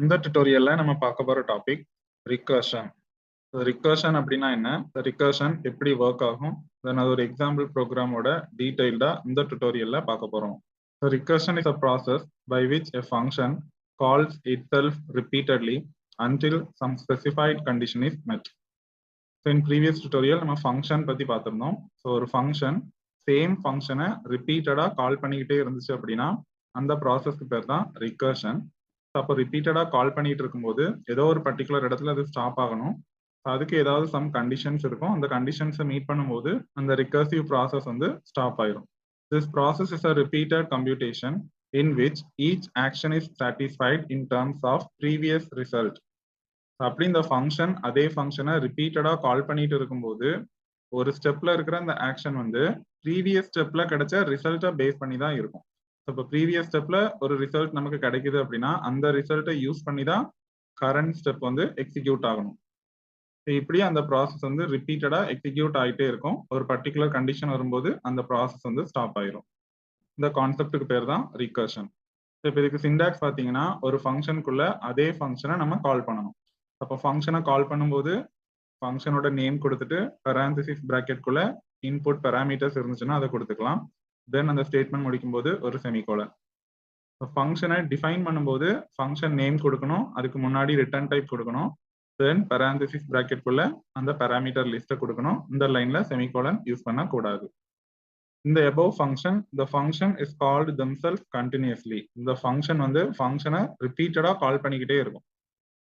இந்த tutorialல நம்ம பார்க்க போற டாபிக் recursion. recursion அப்படின்னா என்ன? recursion எப்படி ஒர்க் ஆகும்? தென் அது ஒரு எக்ஸாம்பிள் ப்ரோக்ராமோட டீடைல்டா இந்த tutorialல பார்க்க போறோம். So recursion is a process by which a function calls itself repeatedly until some specified condition is met. So in previous tutorial நம்ம function பத்தி பார்த்திருந்தோம். So ஒரு function சேம் ஃபங்க்ஷனை ரிப்பீட்டடா கால் பண்ணிக்கிட்டே இருந்துச்சு அப்படின்னா அந்த ப்ராசஸ்க்கு பேர் தான் recursion. அப்போ ரிப்பீட்டடா கால் பண்ணிட்டு இருக்கும்போது ஏதோ ஒரு பர்டிகுலர் இடத்துல அது ஸ்டாப் ஆகணும். அதுக்கு ஏதாவது சம் கண்டிஷன்ஸ் இருக்கும். அந்த கண்டிஷன்ஸை மீட் பண்ணும்போது அந்த ரிகர்சிவ் ப்ராசஸ் வந்து ஸ்டாப் ஆயிரும். This process is a repeated computation in which each action is satisfied in terms of previous result. அப்படி இந்த ஃபங்க்ஷன் அதே ஃபங்க்ஷனை ரிப்பீட்டடா கால் பண்ணிட்டு இருக்கும்போது ஒரு ஸ்டெப்ல இருக்கிற அந்த ஆக்ஷன் வந்து ப்ரீவியஸ் ஸ்டெப்ல கிடைச்ச ரிசல்ட்டை பேஸ் பண்ணி தான் இருக்கும். இப்போ ப்ரீவியஸ் ஸ்டெப்ல ஒரு ரிசல்ட் நமக்கு கிடைக்குது அப்படின்னா அந்த ரிசல்ட்டை யூஸ் பண்ணி தான் கரண்ட் ஸ்டெப் வந்து எக்ஸிக்யூட் ஆகணும். இப்படி அந்த ப்ராசஸ் வந்து ரிப்பீட்டடா எக்ஸிக்யூட் ஆகிட்டே இருக்கும். ஒரு பர்டிகுலர் கண்டிஷன் வரும்போது அந்த ப்ராசஸ் வந்து ஸ்டாப் ஆயிரும். இந்த கான்செப்டுக்கு பேர் தான் ரிகர்ஷன். இப்போ இதுக்கு சிண்டாக்ஸ் பார்த்தீங்கன்னா ஒரு ஃபங்க்ஷனுக்குள்ள அதே ஃபங்க்ஷனை நம்ம கால் பண்ணணும். அப்போ ஃபங்க்ஷனை கால் பண்ணும்போது ஃபங்க்ஷனோட நேம் கொடுத்துட்டு parenthesis பிராக்கெட்குள்ள இன்புட் பேராமீட்டர்ஸ் இருந்துச்சுன்னா அதை கொடுத்துக்கலாம். தென் அந்த ஸ்டேட்மெண்ட் முடிக்கும் போது ஒரு செமிகோலன். ஃபங்க்ஷனை டிஃபைன் பண்ணும்போது ஃபங்க்ஷன் நேம் கொடுக்கணும், அதுக்கு முன்னாடி ரிட்டர்ன் டைப் கொடுக்கணும், தென் parenthesis பிராக்கெட்குள்ள அந்த பேராமீட்டர் லிஸ்ட்டை கொடுக்கணும். இந்த லைன்ல செமிகோலன் யூஸ் பண்ணக்கூடாது. இந்த above function the function is called themselves continuously. இந்த ஃபங்க்ஷன் வந்து ஃபங்க்ஷனை ரிப்பீட்டடா கால் பண்ணிக்கிட்டே இருக்கும்.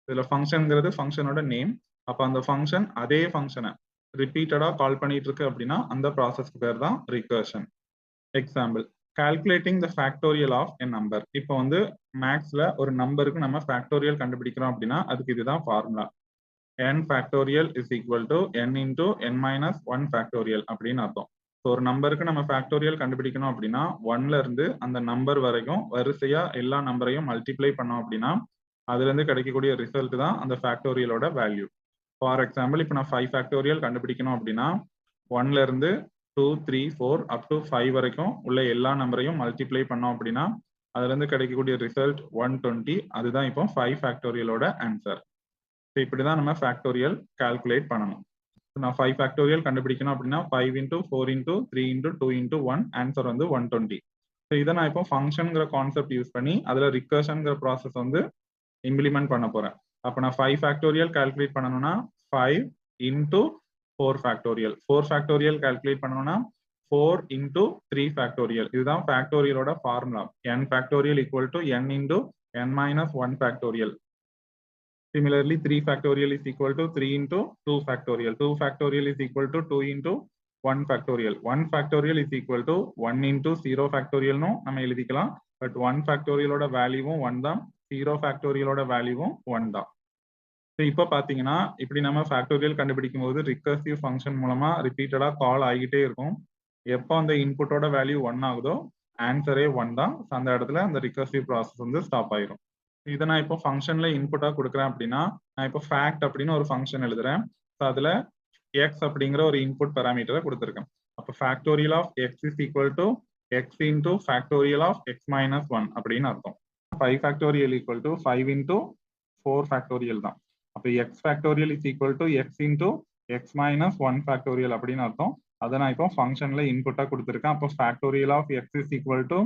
இதுல ஃபங்க்ஷன்ங்கிறது ஃபங்க்ஷனோட நேம். அப்ப அந்த ஃபங்க்ஷன் அதே ஃபங்க்ஷனை ரிப்பீட்டடா கால் பண்ணிட்டு இருக்கு அப்படின்னா அந்த ப்ராசஸ்க்கு பேர் தான் recursion. Example, calculating the factorial of a number. இப்போ வந்து மேக்ஸ்ல ஒரு நம்பருக்கு நம்ம ஃபேக்டோரியல் கண்டுபிடிக்கிறோம் அப்படின்னா அதுக்கு இதுதான் formula. n factorial is equal to n into n minus 1 factorial அப்படின்னு அர்த்தம். ஸோ ஒரு நம்பருக்கு நம்ம ஃபேக்டோரியல் கண்டுபிடிக்கணும் அப்படின்னா 1ல இருந்து அந்த நம்பர் வரைக்கும் வரிசையா எல்லா நம்பரையும் மல்டிப்ளை பண்ணோம் அப்படின்னா அதுல இருந்து கிடைக்கக்கூடிய ரிசல்ட் தான் அந்த ஃபேக்டோரியலோட வேல்யூ. ஃபார் எக்ஸாம்பிள், இப்போ நான் 5 ஃபேக்டோரியல் கண்டுபிடிக்கணும் அப்படின்னா 1ல இருந்து 2, 3, 4 அப் டு 5 வரைக்கும் உள்ள எல்லா நம்பரையும் மல்டிப்ளை பண்ணோம் அப்படின்னா அதுல இருந்து கிடைக்கக்கூடிய ரிசல்ட் 120. அதுதான் இப்போ 5 ஃபேக்டோரியலோட ஆன்சர். இப்படிதான் நம்ம ஃபேக்டோரியல் கால்குலேட் பண்ணணும். நான் 5 ஃபேக்டோரியல் கண்டுபிடிக்கணும் அப்படின்னா 5 into 4 into 3 into 2 into 1 answer வந்து 120. ஸோ இதை நான் இப்போ ஃபங்க்ஷன்ங்கிற கான்செப்ட் யூஸ் பண்ணி அதுல ரிகர்ஷன்ங்கிற ப்ராசஸ் வந்து இம்ப்ளிமெண்ட் பண்ண போறேன். அப்போ நான் 5 ஃபேக்டோரியல் கால்குலேட் பண்ணணும்னா 5 இன்டூ 4 ஃபேக்டோரியல், 4 ஃபேக்டோரியல் கால்குலேட் பண்ணணும்னா 4 இன்டூ 3 ஃபேக்டோரியல். இதுதான் ஃபேக்டோரியலோட formula. n factorial equal to n into n minus 1 factorial. Similarly, 3 factorial is equal to 3 into 2 factorial. 2 factorial is equal to 2 into 1 factorial. 1 factorial is equal to 1 into 0 factorial no நம்ம எழுதிக்கலாம். But 1 ஃபேக்டோரியலோட வேல்யூவும் 1 தான், 0 ஃபேக்டோரியலோட வேல்யூவும் 1 தான். So இப்போ பார்த்தீங்கன்னா இப்படி நம்ம ஃபேக்டோரியல் கண்டுபிடிக்கும் போது ரிகர்சிவ் ஃபங்க்ஷன் மூலமா ரிப்பீட்டடா கால் ஆகிட்டே இருக்கும். எப்போ அந்த இன்புட்டோட வேல்யூ 1 ஆகுதோ ஆன்சரே 1 தான். அந்த இடத்துல அந்த ரிகர்சிவ் ப்ராசஸ் வந்து ஸ்டாப் ஆயிரும். இதை நான் இப்போ ஃபங்க்ஷன்ல இன்புட்டா கொடுக்குறேன் அப்படின்னா நான் இப்போ ஃபேக்ட் அப்படின்னு ஒரு ஃபங்க்ஷன் எழுதுறேன். ஸோ அதுல எக்ஸ் அப்படிங்கிற ஒரு இன்புட் பேராமீட்டரை கொடுத்துருக்கேன். அப்போ factorial of x is equal to x into factorial of x minus 1 அப்படின்னு அர்த்தம். 5 factorial equal to 5 into 4 factorial தான். அப்போ x factorial is equal to x into x minus 1 factorial அப்படின்னு அர்த்தம். அதை நான் இப்போ ஃபங்க்ஷன்ல இன்புட்டா கொடுத்துருக்கேன். அப்போ factorial of x is equal to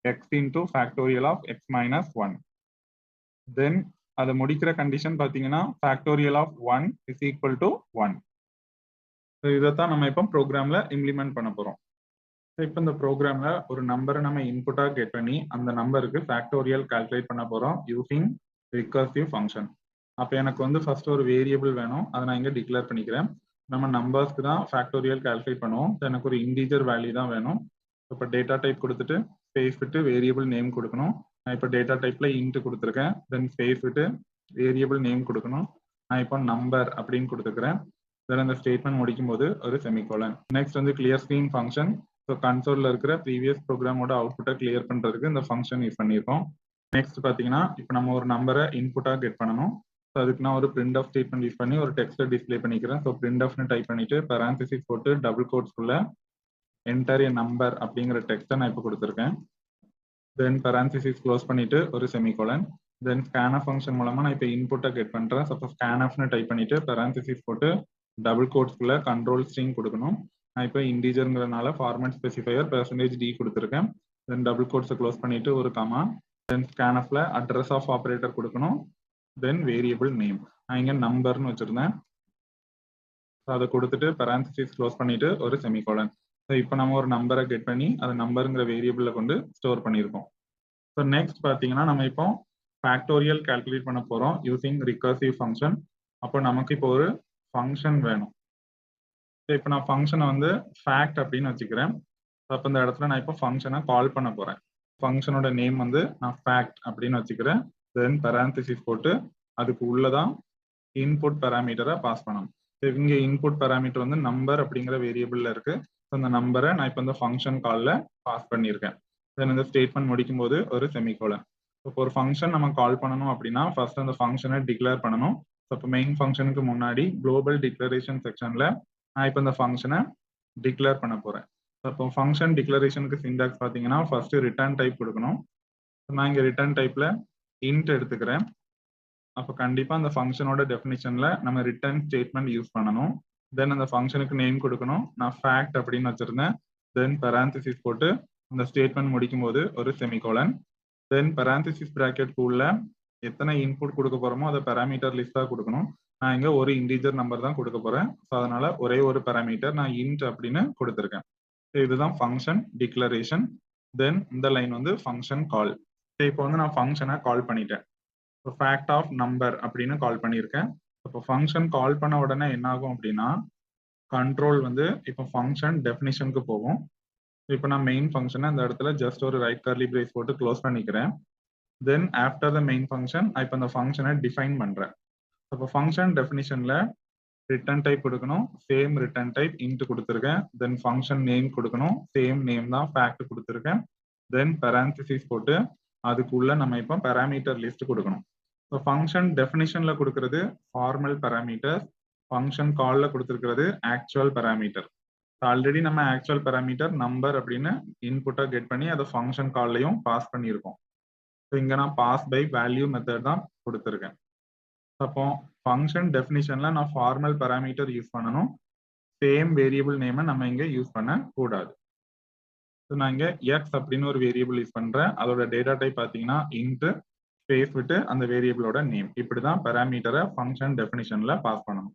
x into factorial of x minus 1. Then அதை முடிக்கிற கண்டிஷன் பார்த்தீங்கன்னா factorial of 1 is equal to 1. இதைத்தான் நம்ம இப்போ ப்ரோக்ராம்ல இம்ப்ளிமெண்ட் பண்ண போறோம். இப்போ இந்த ப்ரோக்ராம்ல ஒரு நம்பரை நம்ம இன்புட்டா கெட் பண்ணி அந்த நம்பருக்கு ஃபேக்டோரியல் கால்குலேட் பண்ண போறோம் யூசிங் ரிகர்சிவ் ஃபங்க்ஷன். அப்போ எனக்கு வந்து ஃபர்ஸ்ட் ஒரு வேரியபிள் வேணும், அதை நான் இங்கே டிக்ளேர் பண்ணிக்கிறேன். நம்ம நம்பர்ஸ்க்கு தான் ஃபேக்டோரியல் கால்குலேட் பண்ணுவோம். எனக்கு ஒரு இன்டீஜர் வேல்யூ தான் வேணும். இப்போ டேட்டா டைப் கொடுத்துட்டு ஸ்பேஸ் விட்டு வேரியபிள் நேம் கொடுக்கணும். நான் இப்போ டேட்டா டைப்ல இன்ட் கொடுத்துருக்கேன். தென் ஸ்பேஸ் விட்டு வேரியபிள் நேம் கொடுக்கணும். நான் இப்போ நம்பர் அப்படின்னு கொடுத்துக்கிறேன். தென் அந்த ஸ்டேட்மெண்ட் முடிக்கும் போது ஒரு செமிகோலன். நெக்ஸ்ட் வந்து கிளியர் ஸ்கிரீன் ஃபங்க்ஷன். ஸோ கன்சோல்ல இருக்கிற ப்ரீவியஸ் ப்ரோக்ராமோட அவுட்புட்டை கிளியர் பண்றதுக்கு இந்த ஃபங்க்ஷன் யூஸ் பண்ணியிருக்கோம். நெக்ஸ்ட் பார்த்தீங்கன்னா இப்போ நம்ம ஒரு நம்பரை இன்புட்டா கெட் பண்ணணும். ஸோ அதுக்கு நான் ஒரு பிரிண்ட் ஆஃப் ஸ்டேட்மெண்ட் யூஸ் பண்ணி ஒரு டெக்ஸ்ட்டை டிஸ்பிளே பண்ணிக்கிறேன். ஸோ பிரிண்ட் ஆஃப்னு டைப் பண்ணிட்டு parenthesis போட்டு டபுள் கோட்ஸ்குள்ள என்டர் எ நம்பர் அப்படிங்கிற டெக்ஸ்ட்டை நான் இப்போ கொடுத்துருக்கேன். தென் parenthesis க்ளோஸ் பண்ணிட்டு ஒரு செமிகோலன். தென் ஸ்கேன்எஃப் ஃபங்க்ஷன் மூலமா நான் இப்போ இன்புட்டை கெட் பண்றேன். சப்போஸ் ஸ்கேன்எஃப்னு டைப் பண்ணிட்டு பெரான்திசிஸ் போட்டு டபுள் கோட்ஸ்குள்ள கண்ட்ரோல் ஸ்ட்ரிங் கொடுக்கணும். நான் இப்போ இன்டீஜர்ங்கிறனால ஃபார்மேட் ஸ்பெசிஃபையர் %d கொடுத்துருக்கேன். தென் டபுள் கோட்ஸை க்ளோஸ் பண்ணிட்டு ஒரு கமா, தென் ஸ்கேன்எஃப்ல அட்ரஸ் ஆஃப் ஆப்ரேட்டர் கொடுக்கணும். தென் வேரியபிள் நேம் நான் இங்க நம்பர்னு வச்சிருந்தேன். அதை கொடுத்துட்டு பெரான்திசிஸ் க்ளோஸ் பண்ணிட்டு ஒரு செமிகோலன். ஸோ இப்போ நம்ம ஒரு நம்பரை கெட் பண்ணி அதை நம்பருங்கிற வேரியபிள்ல கொண்டு ஸ்டோர் பண்ணியிருக்கோம். ஸோ நெக்ஸ்ட் பார்த்தீங்கன்னா நம்ம இப்போ ஃபேக்டோரியல் கால்குலேட் பண்ண போறோம் யூசிங் ரிகர்சிவ் ஃபங்க்ஷன். அப்போ நமக்கு இப்போ ஒரு ஃபங்க்ஷன் வேணும். இப்போ நான் ஃபங்க்ஷனை வந்து ஃபேக்ட் அப்படின்னு வச்சுக்கிறேன். அப்போ இந்த இடத்துல நான் இப்போ ஃபங்க்ஷனை கால் பண்ண போறேன். ஃபங்க்ஷனோட நேம் வந்து நான் ஃபேக்ட் அப்படின்னு வச்சுக்கிறேன். தென் பெரான்திசிஸ் போட்டு அதுக்கு உள்ளதான் இன்புட் பேராமீட்டரை பாஸ் பண்ணணும். இங்க இன்புட் பேராமீட்டர் வந்து நம்பர் அப்படிங்கிற வேரியபிள்ல இருக்கு. ஸோ அந்த நம்பரை நான் இப்போ இந்த ஃபங்க்ஷன் காலில் பாஸ் பண்ணியிருக்கேன். தென் இந்த ஸ்டேட்மெண்ட் முடிக்கும் போது ஒரு செமிகோலன். இப்போ ஒரு ஃபங்க்ஷன் நம்ம கால் பண்ணணும் அப்படின்னா ஃபர்ஸ்ட் அந்த ஃபங்க்ஷனை டிக்ளேர் பண்ணணும். ஸோ இப்போ மெயின் ஃபங்க்ஷனுக்கு முன்னாடி குளோபல் டிக்ளரேஷன் செக்ஷன்ல நான் இப்போ இந்த ஃபங்க்ஷனை டிக்ளேர் பண்ண போறேன். இப்போ ஃபங்க்ஷன் டிக்ளரேஷனுக்கு சிண்டாக்ஸ் பார்த்தீங்கன்னா ஃபர்ஸ்ட் ரிட்டர்ன் டைப் கொடுக்கணும். நான் இங்கே ரிட்டர்ன் டைப்ல இன்ட் எடுத்துக்கிறேன். அப்போ கண்டிப்பா அந்த ஃபங்க்ஷனோட டெஃபினிஷன்ல நம்ம ரிட்டர்ன் ஸ்டேட்மெண்ட் யூஸ் பண்ணணும். தென் அந்த ஃபங்க்ஷனுக்கு நேம் கொடுக்கணும். நான் ஃபேக்ட் அப்படின்னு வச்சிருந்தேன். தென் பெரான்திசிஸ் போட்டு அந்த ஸ்டேட்மெண்ட் முடிக்கும் போது ஒரு செமிகோலன். தென் பெரான்திசிஸ் பிராக்கெட் உள்ள எத்தனை இன்புட் கொடுக்க போறோமோ அதை பேராமீட்டர் லிஸ்டா கொடுக்கணும். நான் இங்க ஒரு இன்டீஜர் நம்பர் தான் கொடுக்க போறேன். ஸோ அதனால ஒரே ஒரு பேராமீட்டர் நான் இன்ட் அப்படின்னு கொடுத்துருக்கேன். இதுதான் ஃபங்க்ஷன் டிக்ளரேஷன். தென் இந்த லைன் வந்து ஃபங்க்ஷன் கால். இப்போ வந்து நான் ஃபங்க்ஷனை கால் பண்ணிட்டேன். ஃபேக்ட் ஆஃப் நம்பர் அப்படின்னு கால் பண்ணியிருக்கேன். இப்போ ஃபங்க்ஷன் கால் பண்ண உடனே என்ன ஆகும் அப்படின்னா கண்ட்ரோல் வந்து இப்போ ஃபங்க்ஷன் டெஃபினிஷனுக்கு போகும். இப்போ நான் மெயின் ஃபங்க்ஷனை இந்த இடத்துல ஜஸ்ட் ஒரு ரைட் கர்லி பிரேஸ் போட்டு க்ளோஸ் பண்ணிக்கிறேன். Then after the main function இப்போ இந்த ஃபங்க்ஷனை டிஃபைன் பண்றேன். இப்போ ஃபங்க்ஷன் டெஃபினிஷன்ல ரிட்டர்ன் டைப் கொடுக்கணும். சேம் ரிட்டர்ன் டைப் இன்ட் கொடுத்துருக்கேன். தென் ஃபங்க்ஷன் நேம் கொடுக்கணும். சேம் நேம் தான் ஃபேக்ட் கொடுத்துருக்கேன். தென் பெரான்திசிஸ் போட்டு அதுக்குள்ள நம்ம இப்போ பேராமீட்டர் லிஸ்ட் கொடுக்கணும். ஸோ ஃபங்க்ஷன் டெஃபினிஷன்ல கொடுக்கறது ஃபார்மல் பேராமீட்டர், ஃபங்க்ஷன் கால்ல கொடுத்துருக்கிறது ஆக்சுவல் பேராமீட்டர். ஆல்ரெடி நம்ம ஆக்சுவல் பேராமீட்டர் நம்பர் அப்படின்னு இன்புட்டை கெட் பண்ணி அதை ஃபங்க்ஷன் கால்லையும் பாஸ் பண்ணியிருக்கோம். ஸோ இங்கே நான் பாஸ் பை வேல்யூ மெத்தட் தான் கொடுத்துருக்கேன். அப்போ ஃபங்க்ஷன் டெஃபினிஷன்ல நான் ஃபார்மல் பேராமீட்டர் யூஸ் பண்ணணும். சேம் வேரியபிள் நேமை நம்ம இங்கே யூஸ் பண்ண கூடாது. ஸோ நான் இங்கே எக்ஸ் அப்படின்னு ஒரு வேரியபிள் யூஸ் பண்றேன். அதோட டேட்டா டைப் பார்த்தீங்கன்னா இன்ட் ஸ்பேஸ் விட்டு அந்த வேரியபிளோட நேம். இப்படிதான் பேராமீட்டரை ஃபங்க்ஷன் டெஃபினிஷன்ல பாஸ் பண்ணணும்.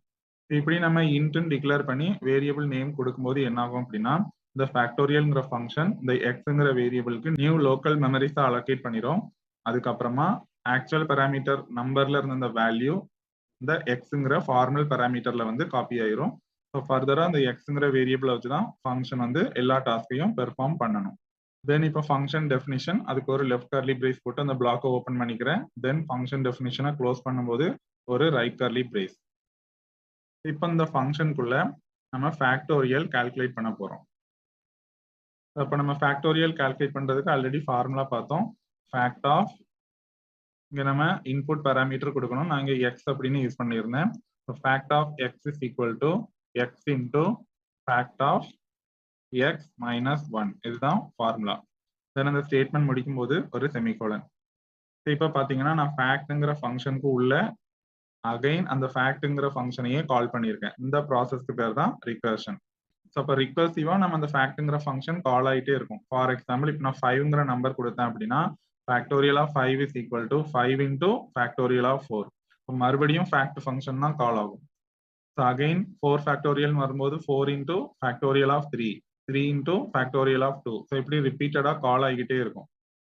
இப்படி நம்ம இன்ட்னு டிக்ளேர் பண்ணி வேரியபிள் நேம் கொடுக்கும்போது என்ன ஆகும் அப்படின்னா இந்த ஃபேக்டோரியல்ங்கிற ஃபங்க்ஷன் இந்த எக்ஸ்ங்கிற வேரியபிளுக்கு நியூ லோக்கல் மெமரிஸை அலோகேட் பண்ணிடும். அதுக்கப்புறமா ஆக்சுவல் பேராமீட்டர் நம்பர்ல இருந்த இந்த வேல்யூ இந்த எக்ஸ்ங்கிற ஃபார்மல் பேராமீட்டர்ல வந்து காப்பி ஆயிரும். ஸோ ஃபர்தரா அந்த எக்ஸ்ங்கிற வேரியபிளை வச்சு தான் ஃபங்க்ஷன் வந்து எல்லா டாஸ்கையும் பெர்ஃபார்ம் பண்ணணும். தென் இப்போ ஃபங்க்ஷன் டெஃபினிஷன் அதுக்கு ஒரு லெஃப்ட் கர்லி பிரேஸ் போட்டு அந்த பிளாக்கை ஓப்பன் பண்ணிக்கிறேன். தென் ஃபங்க்ஷன் டெஃபினிஷனை க்ளோஸ் பண்ணும்போது ஒரு ரைட் கர்லி பிரேஸ். இப்போ இந்த ஃபங்க்ஷனுக்குள்ள நம்ம ஃபேக்டோரியல் கால்குலேட் பண்ண போறோம். அப்போ நம்ம ஃபேக்டோரியல் கால்குலேட் பண்றதுக்கு ஆல்ரெடி ஃபார்முலா பார்த்தோம். ஃபேக்ட் ஆஃப் இங்க நம்ம இன்புட் பேராமீட்டர் கொடுக்கணும். நான் இங்க எக்ஸ் அப்படின்னு யூஸ் பண்ணியிருந்தேன். Fact of x is equal to x into fact of x minus 1. இதுதான் ஃபார்முலா. தென் அந்த ஸ்டேட்மெண்ட் முடிக்கும் போது ஒரு செமிகோலன். இப்போ பார்த்தீங்கன்னா நான் ஃபேக்ட்ங்கிற ஃபங்க்ஷனுக்கு உள்ள அகைன் அந்த ஃபேக்ட்ங்கிற ஃபங்க்ஷனையே கால் பண்ணியிருக்கேன். இந்த ப்ராசஸ்க்கு பேர் தான் ரிகர்ஷன். ஸோ அப்போ ரிகர்சிவா நம்ம அந்த ஃபேக்ட்ங்கிற ஃபங்க்ஷன் கால் ஆகிட்டே இருக்கும். ஃபார் எக்ஸாம்பிள் இப்போ நான் 5ங்கிற நம்பர் கொடுத்தேன் அப்படின்னா factorial of 5 is equal to 5 into factorial of 4. இப்போ மறுபடியும் ஃபேக்ட் ஃபங்க்ஷன் தான் கால் ஆகும். ஸோ அகைன் 4 ஃபேக்டோரியல் வரும்போது 4 into factorial of 3, 3 into factorial of 2. So இப்படி ரிப்பீட்டடா கால் ஆகிக்கிட்டே இருக்கும்.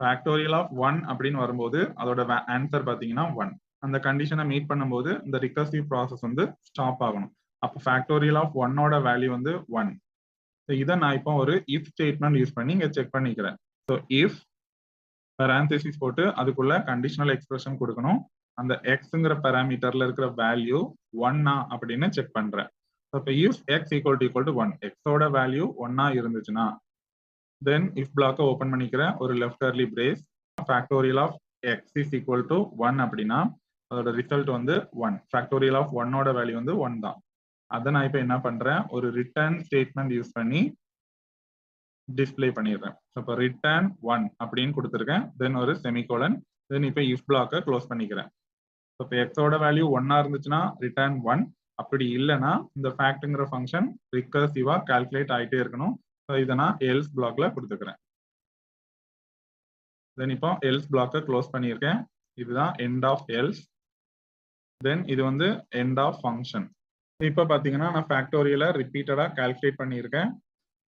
ஃபேக்டோரியல் ஆஃப் 1 அப்படின்னு வரும்போது அதோட ஆன்சர் பார்த்தீங்கன்னா 1. அந்த கண்டிஷனை மீட் பண்ணும்போது இந்த ரிகர்சிவ் ப்ராசஸ் வந்து ஸ்டாப் ஆகணும். அப்போ ஃபேக்டோரியல் ஆஃப் 1ஓட வேல்யூ வந்து 1. ஸோ இதை நான் இப்போ ஒரு இஃப் ஸ்டேட்மெண்ட் யூஸ் பண்ணி இங்கே செக் பண்ணிக்கிறேன். ஸோ இஃப் பேரான்தீசிஸ் போட்டு அதுக்குள்ள கண்டிஷனல் எக்ஸ்பிரஷன் கொடுக்கணும். அந்த எக்ஸ்ங்கிற பேராமீட்டர்ல இருக்கிற வேல்யூ 1 அப்படின்னு செக் பண்றேன். இப்போ இஃப் எக்ஸ் ஈக்குவல் டு 1, எக்ஸோட வேல்யூ 1 இருந்துச்சுன்னா தென் இஃப் பிளாக்கை ஓப்பன் பண்ணிக்கிறேன். ஒரு left curly brace factorial of x is equal to 1 அப்படின்னா அதோட ரிசல்ட் வந்து 1. ஃபேக்டோரியல் ஆஃப் 1ஓட வேல்யூ வந்து 1 தான். அதை நான் இப்போ என்ன பண்றேன், ஒரு ரிட்டர்ன் ஸ்டேட்மெண்ட் யூஸ் பண்ணி டிஸ்பிளே பண்ணிடுறேன். இப்போ ரிட்டர்ன் 1 அப்படின்னு கொடுத்துருக்கேன். தென் ஒரு செமிகோலன். தென் இப்போ இஃப் பிளாக்கை க்ளோஸ் பண்ணிக்கிறேன். இப்போ எக்ஸோட வேல்யூ 1 இருந்துச்சுன்னா ரிட்டர்ன் 1. அப்படி இல்லைன்னா இந்த ஃபேக்ட்ங்கிற ஃபங்க்ஷன் ரிகர்சிவா கால்குலேட் ஆகிட்டே இருக்கணும். ஸோ இதை நான் எல்ஸ் பிளாக்ல கொடுத்துக்கிறேன். தென் இப்போ எல்ஸ் பிளாக்கை க்ளோஸ் பண்ணியிருக்கேன். இதுதான் எண்ட் ஆஃப் எல்ஸ். தென் இது வந்து எண்ட் ஆஃப் ஃபங்க்ஷன். இப்போ பார்த்தீங்கன்னா நான் ஃபேக்டோரியலை ரிப்பீட்டடாக கால்குலேட் பண்ணியிருக்கேன்.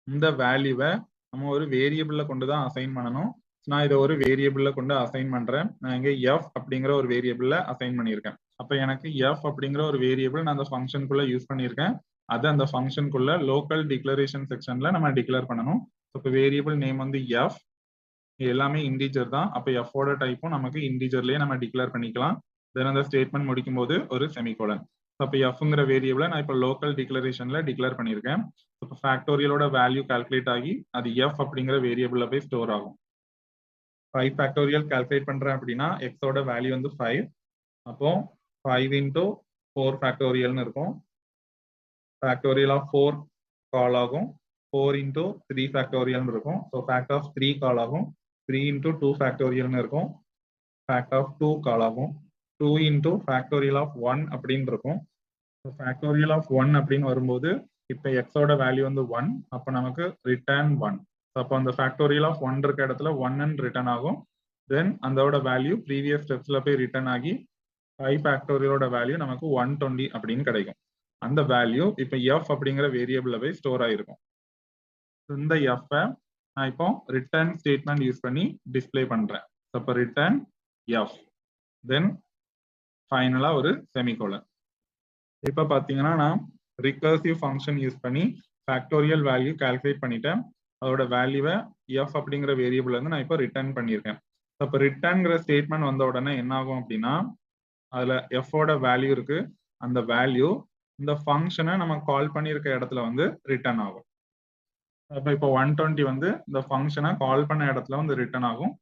இந்த வேல்யூவை நம்ம ஒரு வேரியபிள்ல கொண்டு தான் அசைன் பண்ணணும். நான் இதை ஒரு வேரியபிள்ல கொண்டு அசைன் பண்றேன். நான் இங்க எஃப் அப்படிங்கிற ஒரு வேரியபிள்ல அசைன் பண்ணியிருக்கேன். அப்ப எனக்கு எஃப் அப்படிங்கிற ஒரு வேரியபிள் நான் அந்த ஃபங்க்ஷனுக்குள்ள யூஸ் பண்ணியிருக்கேன். அதை அந்த ஃபங்க்ஷனுக்குள்ள லோக்கல் டிக்ளரேஷன் செக்ஷன்ல நம்ம டிக்ளேர் பண்ணணும். இப்போ வேரியபிள் நேம் வந்து எஃப், எல்லாமே இன்டீஜர் தான். அப்போ எஃபோட டைப்பும் நமக்கு இன்டீஜர்லயே நம்ம டிக்ளேர் பண்ணிக்கலாம். தென் அந்த ஸ்டேட்மெண்ட் முடிக்கும் போது ஒரு செமிகோலன். அப்போ எஃப்ங்கிற வேரியபிளை நான் இப்போ லோக்கல் டிக்ளரேஷன்ல டிக்ளேர் பண்ணியிருக்கேன். இப்போ ஃபேக்டோரியலோட வேல்யூ கால்குலேட் ஆகி அது எஃப் அப்படிங்கிற வேரியபிள்ல போய் ஸ்டோர் ஆகும். 5 ஃபேக்டோரியல் கால்குலேட் பண்றேன் அப்படின்னா எக்ஸோட வேல்யூ வந்து 5. அப்போ 5 இன்டூ 4 ஃபேக்டோரியல்னு இருக்கும். ஃபேக்டோரியல் ஆஃப் 4 கால் ஆகும். 4 இன்டூ 3 ஃபேக்டோரியல்னு இருக்கும். ஸோ ஃபேக்ட் ஆஃப் 3 கால் ஆகும். 3 இன்டூ 2 ஃபேக்டோரியல்னு இருக்கும். ஃபேக்ட் ஆஃப் 2 கால் ஆகும். 2 இன்டூ ஃபேக்டோரியல் ஆஃப் 1 அப்படின்னு இருக்கும். ஸோ ஃபேக்டோரியல் ஆஃப் 1 அப்படின்னு வரும்போது இப்போ எக்ஸோட வேல்யூ வந்து 1. அப்போ நமக்கு ரிட்டர்ன் 1. அப்போ அந்த ஃபேக்டோரியல் ஆஃப் 1 இருக்க இடத்துல 1 ரிட்டர்ன் ஆகும். தென் அதோட வேல்யூ ப்ரீவியஸ் ஸ்டெப்ஸ்ல போய் ரிட்டர்ன் ஆகி 5 ஃபேக்டோரியலோட வேல்யூ நமக்கு 120 அப்படின்னு கிடைக்கும். அந்த வேல்யூ இப்போ எஃப் அப்படிங்கிற வேரியபிள்ல போய் ஸ்டோர் ஆயிருக்கும். இந்த எஃப்பை நான் இப்போ ரிட்டர்ன் ஸ்டேட்மெண்ட் யூஸ் பண்ணி டிஸ்பிளே பண்றேன். அப்போ ரிட்டர்ன் எஃப், தென் ஃபைனலா ஒரு செமிகோலன். இப்போ பார்த்தீங்கன்னா நான் ரிகர்சிவ் ஃபங்க்ஷன் யூஸ் பண்ணி ஃபேக்டோரியல் வேல்யூ கால்குலேட் பண்ணிட்டேன். அதோட வேல்யூவை எஃப் அப்படிங்கிற வேரியபிள் வந்து நான் இப்போ ரிட்டர்ன் பண்ணியிருக்கேன். இப்போ ரிட்டர்ன்ங்கிற ஸ்டேட்மெண்ட் வந்த உடனே என்ன ஆகும் அப்படின்னா அதுல எஃபோட வேல்யூ இருக்கு. அந்த வேல்யூ இந்த ஃபங்க்ஷனை நம்ம கால் பண்ணியிருக்க இடத்துல வந்து ரிட்டர்ன் ஆகும். அப்போ இப்போ 120 வந்து இந்த ஃபங்க்ஷனை கால் பண்ண இடத்துல வந்து ரிட்டர்ன் ஆகும்.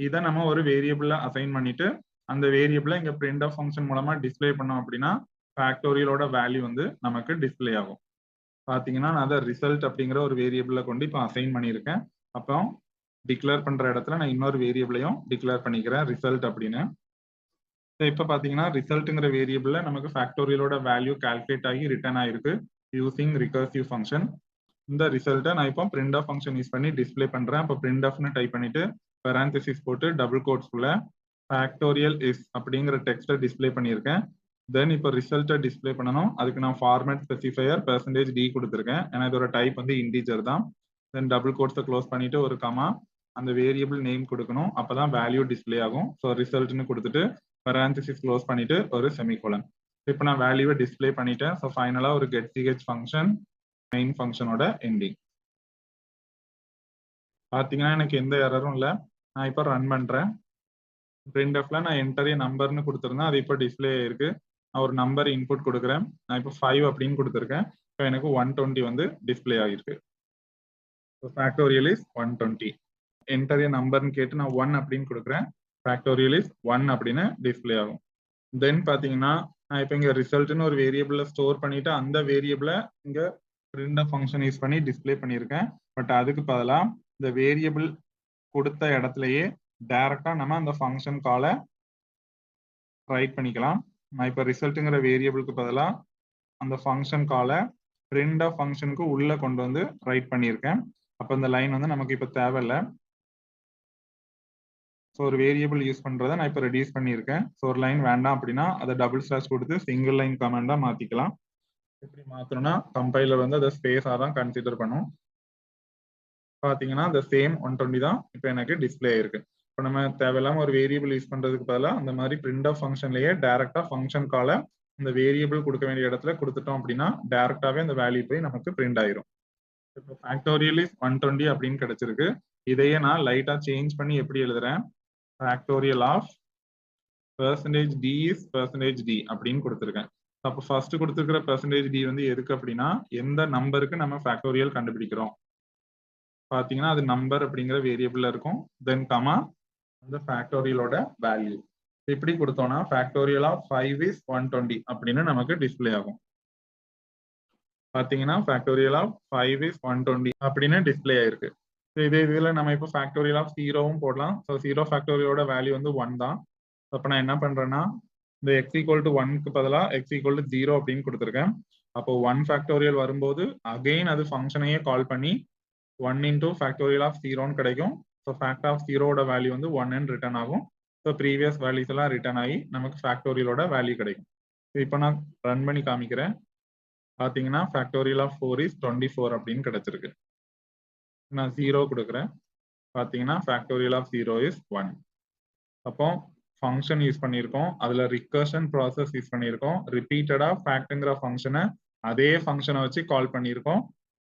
இதை நம்ம ஒரு வேரியபிள்ல அசைன் பண்ணிட்டு அந்த வேரியபிளை இங்க பிரிண்ட் ஆஃப் ஃபங்க்ஷன் மூலமா டிஸ்பிளே பண்ணோம் அப்படின்னா ஃபேக்டோரியலோட வேல்யூ வந்து நமக்கு டிஸ்பிளே ஆகும். பார்த்தீங்கன்னா நான் அதை ரிசல்ட் அப்படிங்கிற ஒரு வேரியபிளை கொண்டு இப்போ அசைன் பண்ணியிருக்கேன். அப்போ டிக்ளேர் பண்ற இடத்துல நான் இன்னொரு வேரியபிளையும் டிக்ளேர் பண்ணிக்கிறேன் ரிசல்ட் அப்படின்னு. இப்போ பார்த்தீங்கன்னா ரிசல்ட்டுங்கிற வேரியபிள்ல நமக்கு ஃபேக்டோரியலோட வேல்யூ கால்குலேட் ஆகி ரிட்டர்ன் ஆயிருக்கு யூசிங் ரிகர்சிவ் ஃபங்க்ஷன். இந்த ரிசல்ட்டை நான் இப்போ பிரிண்ட் ஆஃப் ஃபங்க்ஷன் யூஸ் பண்ணி டிஸ்பிளே பண்றேன். இப்போ பிரிண்ட் ஆஃப்னு டைப் பண்ணிட்டு பெரான்தசிஸ் போட்டு டபுள் கோட்ஸ்குள்ள ஃபேக்டோரியல் இஸ் அப்படிங்கிற டெக்ஸ்ட்டை டிஸ்பிளே பண்ணியிருக்கேன். தென் இப்போ ரிசல்ட்டை டிஸ்பிளே பண்ணணும். அதுக்கு நான் ஃபார்மேட் ஸ்பெசிஃபையர் %d கொடுத்துருக்கேன். ஏன்னா இதோட டைப் வந்து இன்டீஜர் தான். தென் டபுள் கோட்ஸை க்ளோஸ் பண்ணிட்டு ஒரு கமா அந்த வேரியபிள் நேம் கொடுக்கணும். அப்பதான் வேல்யூ டிஸ்பிளே ஆகும். ஸோ ரிசல்ட்னு கொடுத்துட்டு பெரான்தசிஸ் க்ளோஸ் பண்ணிட்டு ஒரு செமிகோலன். இப்போ நான் வேல்யூவை டிஸ்பிளே பண்ணிட்டேன். ஸோ ஃபைனலா ஒரு கெட் சிஹெச் ஃபங்க்ஷன் மெயின் ஃபங்க்ஷனோட எண்டிங். பார்த்தீங்கன்னா எனக்கு எந்த எரரும் இல்லை. நான் இப்போ ரன் பண்றேன். பிரிண்ட்எஃப்ல நான் என்டர் நம்பர்னு கொடுத்துருந்தேன். அது இப்போ டிஸ்பிளே ஆயிருக்கு. நான் ஒரு நம்பர் இன்புட் கொடுக்குறேன். நான் இப்போ 5 அப்படின்னு கொடுத்துருக்கேன். இப்போ எனக்கு 120 வந்து டிஸ்பிளே ஆகிருக்கு. Factorial is 120. என்டர் நம்பர்னு கேட்டு நான் 1 அப்படின்னு கொடுக்குறேன். ஃபேக்டோரியல் இஸ் 1 அப்படின்னு டிஸ்பிளே ஆகும். தென் பார்த்தீங்கன்னா நான் இப்போ இங்கே ரிசல்ட்னு ஒரு வேரியபிள ஸ்டோர் பண்ணிட்டு அந்த வேரியபிளை இங்கே பிரிண்ட் ஃபங்க்ஷன் யூஸ் பண்ணி டிஸ்பிளே பண்ணியிருக்கேன். பட் அதுக்கு பதிலாக இந்த வேரியபிள் கொடுத்த இடத்துலயே டைரக்டா நம்ம அந்த ஃபங்க்ஷன் காலை ரைட் பண்ணிக்கலாம். நான் இப்போ ரிசல்ட்டுங்கிற வேரியபிளுக்கு பதிலாக அந்த ஃபங்க்ஷன் காலை பிரிண்ட் ஆஃப் ஃபங்க்ஷனுக்கு உள்ள கொண்டு வந்து ரைட் பண்ணியிருக்கேன். அப்போ இந்த லைன் வந்து நமக்கு இப்போ தேவையில்லை. ஸோ ஒரு வேரியபிள் யூஸ் பண்றதை நான் இப்போ ரெடியூஸ் பண்ணியிருக்கேன். ஸோ ஒரு லைன் வேண்டாம் அப்படின்னா அதை டபுள் ஸ்லாஷ் கொடுத்து சிங்கிள் லைன் கமெண்டா மாத்திக்கலாம். எப்படி மாத்தணும்னா கம்பைலர் வந்து அதை ஸ்பேஸா தான் கன்சிடர் பண்ணும். பாத்தீங்கன்னா இந்த சேம் 120 தான் இப்போ எனக்கு டிஸ்பிளே ஆயிருக்கு. இப்போ நம்ம தேவையில்லாம ஒரு வேரியபிள் யூஸ் பண்றதுக்கு பதிலாக அந்த மாதிரி பிரிண்ட் ஆஃப் ஃபங்க்ஷன்லயே டைரக்டா ஃபங்க்ஷன் காலை இந்த வேரியபிள் கொடுக்க வேண்டிய இடத்துல கொடுத்துட்டோம் அப்படின்னா டைரக்டாவே அந்த வேல்யூ போய் நமக்கு பிரிண்ட் ஆயிரும். இப்போ ஃபேக்டோரியல் இஸ் 120 அப்படின்னு கிடைச்சிருக்கு. இதையே நான் லைட்டா சேஞ்ச் பண்ணி எப்படி எழுதுறேன், factorial of %d is %d அப்படின்னு கொடுத்துருக்கேன். அப்போ ஃபர்ஸ்ட் கொடுத்துருக்கிற %d வந்து எதுக்கு அப்படின்னா எந்த நம்பருக்கு நம்ம ஃபேக்டோரியல் கண்டுபிடிக்கிறோம் பாத்தீங்கன்னா அது நம்பர் அப்படிங்கிற வேரியபிள்ல இருக்கும். தென் கமா அந்த ஃபேக்டோரியலோட வேல்யூ இப்படி கொடுத்தோம்னா ஃபேக்டோரியல் ஆஃப் 5 is 120 அப்படின்னு நமக்கு டிஸ்பிளே ஆகும். பாத்தீங்கன்னா ஃபேக்டோரியல் ஆஃப் 5 is 120 அப்படின்னு டிஸ்பிளே ஆயிருக்கு. இதே இதுல நம்ம இப்போ ஃபேக்டோரியல் ஆஃப் 0வும் போடலாம். ஸோ 0 ஃபேக்டோரியலோட வேல்யூ வந்து 1 தான். அப்ப நான் என்ன பண்றேன்னா இந்த x ஈக்குவல் டு 1க்கு பதிலா x ஈக்குவல் டு 0 அப்படின்னு கொடுத்துருக்கேன். அப்போ 1 ஃபேக்டோரியல் வரும்போது அகைன் அது ஃபங்க்ஷனையே கால் பண்ணி 1 இன்டூ ஃபேக்டோரியல் ஆஃப் 0ன்னு கிடைக்கும். ஸோ ஃபேக்டர் ஆஃப் 0வோட வேல்யூ வந்து 1ன்னு ரிட்டர்ன் ஆகும். ஸோ ப்ரீவியஸ் வேல்யூஸ் எல்லாம் ரிட்டர்ன் ஆகி நமக்கு ஃபேக்டோரியலோட வேல்யூ கிடைக்கும். இப்போ நான் ரன் பண்ணி காமிக்கிறேன். பார்த்தீங்கன்னா ஃபேக்டோரியல் ஆஃப் 4 இஸ் 24 அப்படின்னு கிடைச்சிருக்கு. நான் 0 கொடுக்குறேன். பார்த்தீங்கன்னா ஃபேக்டோரியல் ஆஃப் 0 இஸ் 1. அப்போ ஃபங்க்ஷன் யூஸ் பண்ணியிருக்கோம். அதில் ரிகர்ஷன் ப்ராசஸ் யூஸ் பண்ணியிருக்கோம். ரிப்பீட்டடாக ஃபேக்ட்ங்கிற ஃபங்க்ஷனை அதே ஃபங்க்ஷனை வச்சு கால் பண்ணியிருக்கோம்.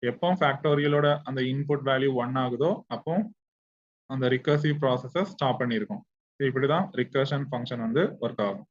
எப்போ ஃபேக்டோரியலோட அந்த இன்புட் வேல்யூ 1 ஆகுதோ அப்போ அந்த ரிகர்சிவ் ப்ராசஸை ஸ்டாப் பண்ணியிருக்கோம். இப்படி தான் ரிகர்ஷன் ஃபங்க்ஷன் வந்து ஒர்க் ஆகும்.